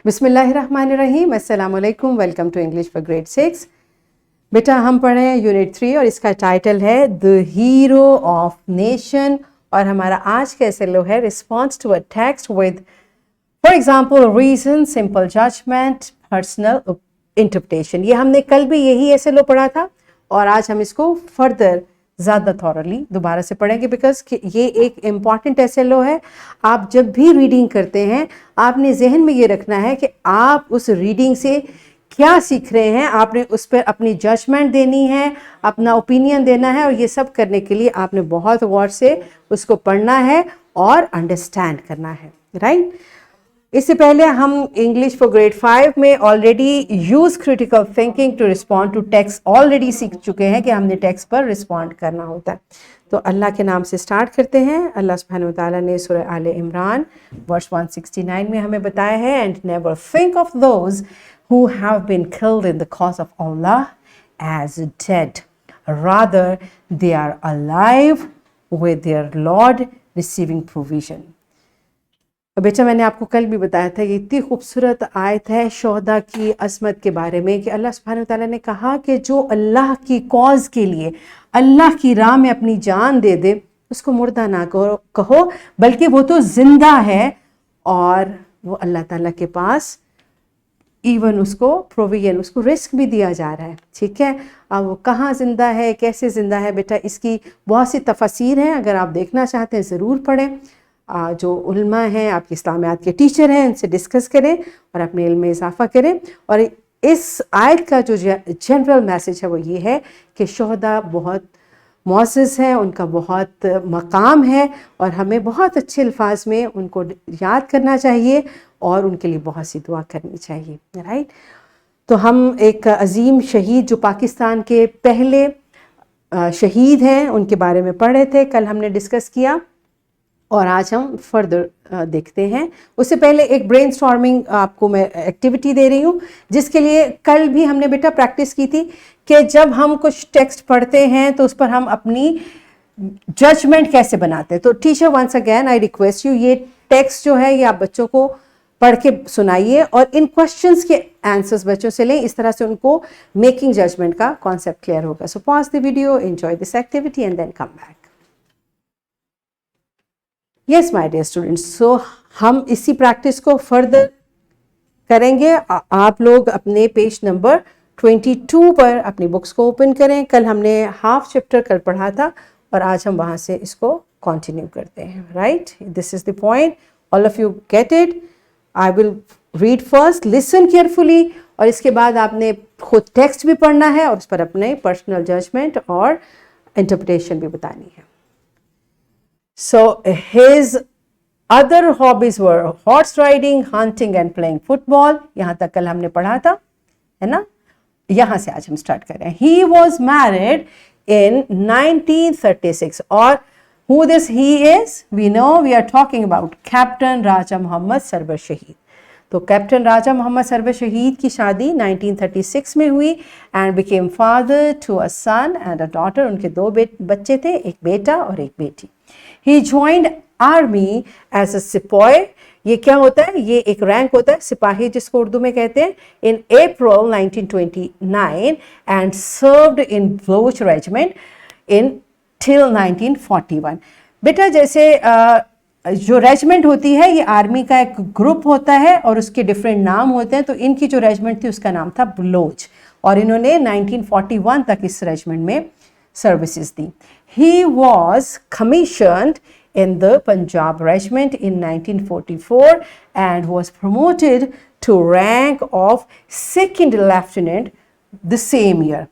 बिस्मिल्लाहिर्रहमानिर्रहीम, अस्सलाम वालेकुम, welcome to English for grade 6। बेटा हम पढ़े हैं यूनिट 3 और इसका टाइटल है द हीरो ऑफ नेशन और हमारा आज का एसएलओ है response to a text with for example reason, simple judgement, personal interpretation. ये हमने कल भी यही एसएलओ पढ़ा था और आज हम इसको फर्दर ज़्यादा थॉरली दोबारा से पढ़ेंगे बिकॉज ये एक इम्पॉर्टेंट एसएलओ है। आप जब भी रीडिंग करते हैं आपने जहन में ये रखना है कि आप उस रीडिंग से क्या सीख रहे हैं, आपने उस पर अपनी जजमेंट देनी है, अपना ओपिनियन देना है और ये सब करने के लिए आपने बहुत गौर से उसको पढ़ना है और अंडरस्टैंड करना है, राइट। इससे पहले हम इंग्लिश फॉर ग्रेड 5 में already use critical thinking to respond to text already सीख चुके हैं कि हमने टेक्स्ट पर रिस्पॉन्ड करना होता है। तो अल्लाह के नाम से स्टार्ट करते हैं। अल्लाह सुब्हानहू व तआला ने सूरह आले इमरान वर्स 169 में हमें बताया है, and never think of those who have been killed in the cause of Allah as dead. Rather, they are alive with their Lord receiving provision. बेटा मैंने आपको कल भी बताया था ये इतनी खूबसूरत आयत है शोहदा की असमत के बारे में कि अल्लाह सुब्हानहू व तआला ने कहा कि जो अल्लाह की कॉज के लिए अल्लाह की राह में अपनी जान दे दे उसको मुर्दा ना कहो बल्कि वो तो जिंदा है और वो अल्लाह ताला के पास इवन उसको प्रोविजन, उसको रिस्क भी दिया जा रहा है, ठीक है। अब वो कहाँ ज़िंदा है, कैसे ज़िंदा है, बेटा इसकी बहुत सी तफसीर हैं। अगर आप देखना चाहते हैं ज़रूर पढ़ें। जो उल्मा हैं, आपके इस्लामियात के टीचर हैं, उनसे डिस्कस करें और अपने इल्म में इजाफा करें। और इस आयत का जो जनरल मैसेज है वो ये है कि शोहदा बहुत मौज़ज़ है, उनका बहुत मकाम है और हमें बहुत अच्छे अल्फाज में उनको याद करना चाहिए और उनके लिए बहुत सी दुआ करनी चाहिए, राइट। तो हम एक अजीम शहीद जो पाकिस्तान के पहले शहीद हैं उनके बारे में पढ़ रहे थे, कल हमने डिस्कस किया और आज हम फर्दर देखते हैं। उससे पहले एक ब्रेनस्टॉर्मिंग आपको मैं एक्टिविटी दे रही हूँ जिसके लिए कल भी हमने बेटा प्रैक्टिस की थी कि जब हम कुछ टेक्स्ट पढ़ते हैं तो उस पर हम अपनी जजमेंट कैसे बनाते हैं। तो teacher once again I request you, ये टेक्स्ट जो है ये आप बच्चों को पढ़ के सुनाइए और इन क्वेश्चंस के आंसर्स बच्चों से लें, इस तरह से उनको मेकिंग जजमेंट का कॉन्सेप्ट क्लियर होगा। So pause the video, enjoy this activity and then come back. Yes my dear students, so हम इसी प्रैक्टिस को फर्दर करेंगे। आप लोग अपने पेज नंबर 22 पर अपनी बुक्स को ओपन करें। कल हमने हाफ चैप्टर कल पढ़ा था और आज हम वहाँ से इसको कंटिन्यू करते हैं, right. This is the point, all of you get it. I will read first, listen carefully और इसके बाद आपने खुद टेक्स्ट भी पढ़ना है और उस पर अपने पर्सनल जजमेंट और इंटरप्रिटेशन भी बतानी है। So his other hobbies were horse riding, hunting and playing football. यहाँ तक कल हमने पढ़ा था, है ना। यहाँ से आज हम स्टार्ट कर रहे हैं। He was married in 1936 और who this he is? We know we are talking about Captain Raja Mohammad Sarwar शहीद। तो कैप्टन राजा मोहम्मद सरवर शहीद की शादी 1936 में हुई and became father to a son and a daughter. उनके दो बच्चे थे, एक बेटा और एक बेटी। He joined army as a सिपाही। ये क्या होता है? ये एक रैंक होता है सिपाही जिसको उर्दू में कहते हैं। In April 1929 and served in Baloch regiment in till 1941। बेटा जैसे जो रेजिमेंट होती है ये आर्मी का एक ग्रुप होता है और उसके डिफरेंट नाम होते हैं। तो इनकी जो रेजिमेंट थी उसका नाम था बलोच और इन्होंने 1941 तक इस रेजिमेंट में services the. He was commissioned in the Punjab regiment in 1944 and was promoted to rank of second lieutenant the same year।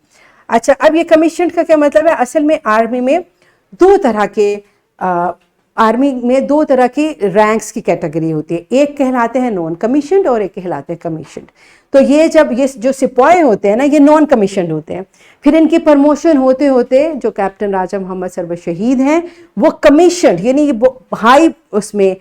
अच्छा, अब ये कमीशन का क्या मतलब है? असल में आर्मी में दो तरह की रैंक्स की कैटेगरी होती है। एक कहलाते हैं नॉन कमीशनड और एक कहलाते हैं कमीशनड। तो ये जो सिपाही होते हैं ना ये नॉन कमीशनड होते हैं। फिर इनकी प्रमोशन होते होते जो कैप्टन राजा मोहम्मद सरवर शहीद हैं वो कमीशनड यानी ये हाई उसमें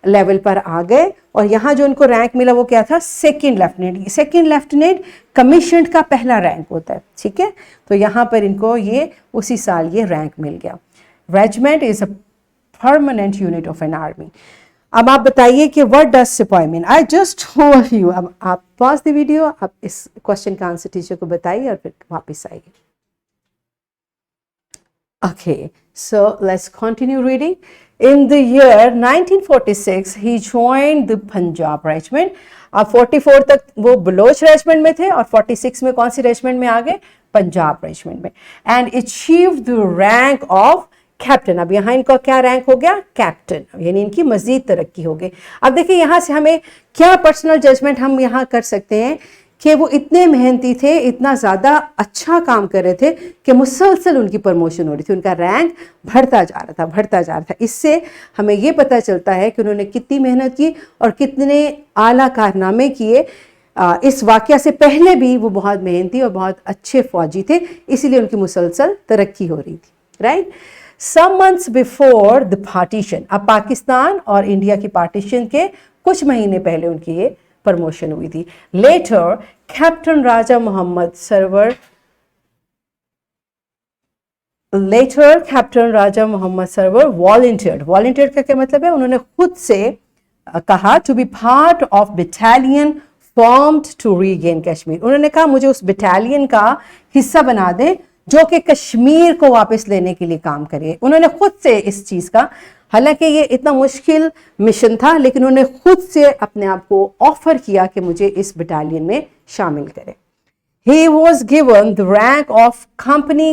लेवल पर आ गए और यहाँ जो उनको रैंक मिला वो क्या था? Second lieutenant. Second lieutenant commissioned का पहला रैंक होता है, ठीक है। तो यहाँ पर इनको ये उसी साल ये रैंक मिल गया। Regiment is a permanent unit of an army। अब आप बताइए कि व्हाट डज सिपाही mean. I just told you. अब आप पॉज द वीडियो, आप इस क्वेश्चन का आंसर टीचर को बताइए और फिर वापस आइए. Okay, so let's continue reading. In the year 1946, he joined the Punjab regiment. अब 44 तक वो बलोच रेजिमेंट में थे और 46 में कौन सी रेजिमेंट में आ गए? पंजाब रेजिमेंट में. And achieved the rank of captain. अब यहाँ इनका क्या रैंक हो गया? कैप्टन. यानी इनकी मजीद तरक्की हो गई. अब देखिए यहाँ से हमें क्या पर्सनल जजमेंट हम यहाँ कर सकते हैं कि वो इतने मेहनती थे, इतना ज़्यादा अच्छा काम कर रहे थे कि मुसलसल उनकी प्रमोशन हो रही थी, उनका रैंक बढ़ता जा रहा था, बढ़ता जा रहा था. इससे हमें ये पता चलता है कि उन्होंने कितनी मेहनत की और कितने आला कारनामे किए. इस वाक़या से पहले भी वो बहुत मेहनती और बहुत अच्छे फौजी थे, इसीलिए उनकी मुसलसल तरक्की हो रही थी. Right. Some months before the partition, अब पाकिस्तान और इंडिया की पार्टीशन के कुछ महीने पहले उनकी ये प्रमोशन हुई थी. Later, कैप्टन राजा मोहम्मद सरवर volunteered. Volunteered का क्या मतलब है? उन्होंने खुद से कहा to be part of battalion formed to regain Kashmir. उन्होंने कहा मुझे उस बटालियन का हिस्सा बना दें जो कि कश्मीर को वापस लेने के लिए काम करे. उन्होंने खुद से इस चीज़ का, हालांकि ये इतना मुश्किल मिशन था, लेकिन उन्होंने खुद से अपने आप को ऑफर किया कि मुझे इस बटालियन में शामिल करें. He was given the rank of company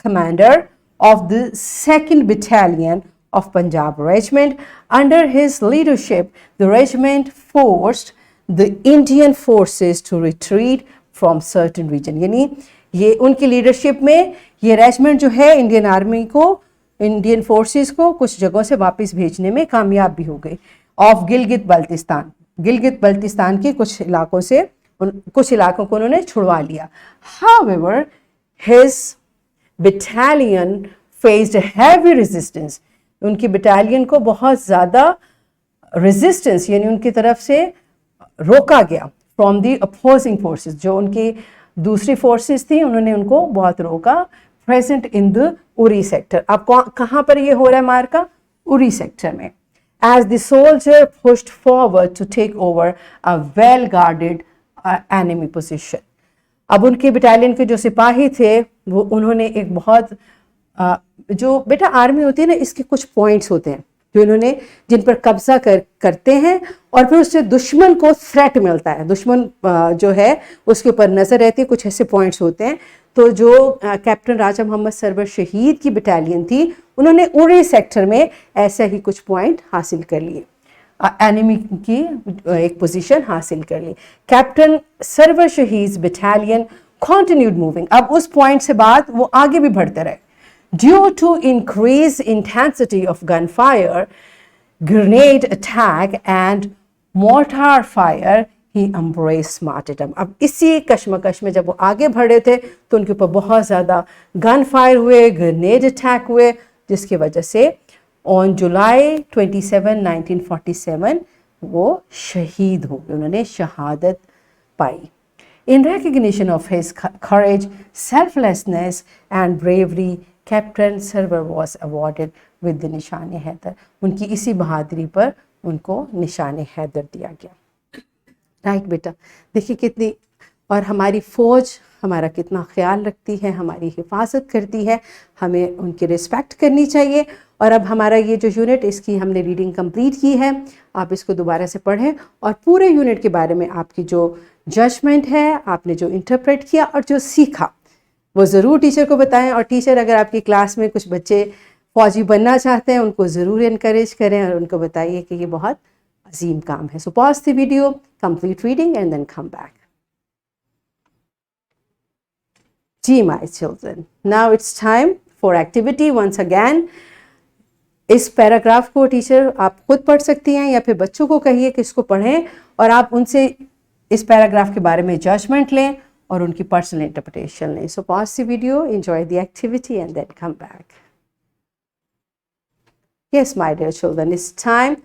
commander of the 2nd Battalion of Punjab Regiment. Under his leadership, the regiment forced the Indian forces to retreat from certain region. यानी ये उनकी लीडरशिप में ये regiment जो है Indian army को, Indian forces को कुछ जगहों से वापस भेजने में कामयाब भी हो गई. ऑफ गिलगित बल्तिस्तान, गिलगित बल्तिस्तान के कुछ इलाकों से कुछ इलाकों को उन्होंने छुड़वा लिया. However his battalion faced heavy resistance. उनकी बटालियन को बहुत ज़्यादा रेजिस्टेंस यानी उनकी तरफ से रोका गया फ्रॉम दी अपोजिंग फोर्सेस. जो उनकी दूसरी फोर्सेस थी उन्होंने उनको बहुत रोका. Present in the Uri sector. अब कहाँ पर ये हो रहा है मार्का? उरी सेक्टर में. As the soldier pushed forward to take over a well guarded enemy position. अब उनके बटालियन के जो सिपाही थे वो उन्होंने एक बहुत जो बेटा आर्मी होती है ना, इसके कुछ पॉइंट्स होते हैं जो इन्होंने जिन पर कब्जा करते हैं और फिर उससे दुश्मन को थ्रेट मिलता है, दुश्मन जो है उसके ऊपर नजर रहती है. कुछ ऐसे पॉइंट्स होते हैं. तो जो कैप्टन राजा मोहम्मद सरवर शहीद की बटालियन थी उन्होंने उरी सेक्टर में ऐसा ही कुछ पॉइंट हासिल कर लिए, एनिमी की एक पोजीशन हासिल कर ली. कैप्टन सरवर शहीद बटालियन कंटिन्यूड मूविंग. अब उस पॉइंट से बाद वो आगे भी बढ़ते रहे. Due to increased intensity of gunfire, grenade attack and mortar fire, he embraced martyrdom. अब इसी कश्मकश में जब वो आगे बढ़े थे तो उनके ऊपर बहुत ज़्यादा गन फायर हुए, ग्रेनेड अटैक हुए, जिसकी वजह से ऑन जुलाई 27, 1947 वो शहीद हो गए, उन्होंने शहादत पाई. In recognition of his courage, selflessness and bravery, captain Sarwar was awarded with the Nishan Haider. उनकी इसी बहादुरी पर उनको निशान हैदर दिया गया. राइट बेटा, देखिए कितनी, और हमारी फ़ौज हमारा कितना ख्याल रखती है, हमारी हिफाजत करती है, हमें उनकी रिस्पेक्ट करनी चाहिए. और अब हमारा ये जो यूनिट, इसकी हमने रीडिंग कंप्लीट की है, आप इसको दोबारा से पढ़ें और पूरे यूनिट के बारे में आपकी जो जजमेंट है, आपने जो इंटरप्रेट किया और जो सीखा, वो ज़रूर टीचर को बताएं. और टीचर अगर आपकी क्लास में कुछ बच्चे फ़ौजी बनना चाहते हैं उनको ज़रूर इनकरेज करें और उनको बताइए कि ये बहुत अजीम काम है. So pause the video, complete reading and then come back. जी my children, now it's time for activity. Once again इस पैराग्राफ को टीचर आप खुद पढ़ सकती हैं या फिर बच्चों को कहिए कि इसको पढ़ें और आप उनसे इस पैराग्राफ के बारे में जजमेंट लें और उनकी पर्सनल इंटरप्रिटेशन लें. So pause the video, enjoy the activity and then come back. Yes my dear children, it's time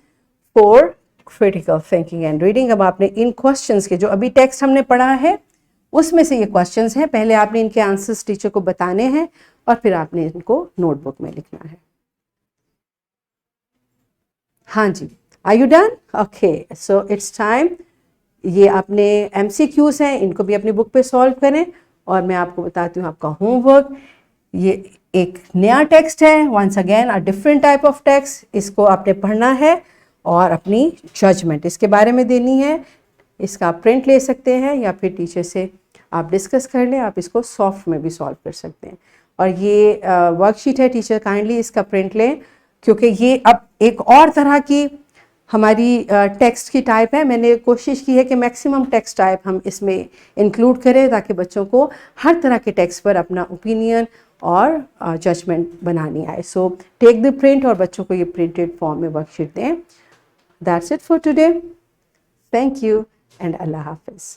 for critical thinking and reading. अब आपने इन क्वेश्चंस के, जो अभी टेक्स्ट हमने पढ़ा है उसमें से ये क्वेश्चंस हैं, पहले आपने इनके आंसर्स टीचर को बताने हैं और फिर आपने इनको नोटबुक में लिखना है. हाँ जी, Are you done? Okay, so it's time. ये अपने MCQs हैं, इनको भी अपनी बुक पे सॉल्व करें और मैं आपको बताती हूँ आपका होमवर्क. ये एक नया टेक्स्ट है, once again a different type of text. इसको आपने पढ़ना है और अपनी जजमेंट इसके बारे में देनी है. इसका आप प्रिंट ले सकते हैं या फिर टीचर से आप डिस्कस कर लें. आप इसको सॉफ्ट में भी सॉल्व कर सकते हैं. और ये वर्कशीट है, टीचर काइंडली इसका प्रिंट लें क्योंकि ये अब एक और तरह की हमारी टेक्स्ट की टाइप है. मैंने कोशिश की है कि मैक्सिमम टेक्स्ट टाइप हम इसमें इंक्लूड करें ताकि बच्चों को हर तरह के टेक्स्ट पर अपना ओपिनियन और जजमेंट बनानी आए. सो टेक द प्रिंट और बच्चों को ये प्रिंटेड फॉर्म में वर्कशीट दें. That's it for today. Thank you and Allah हाफिज़.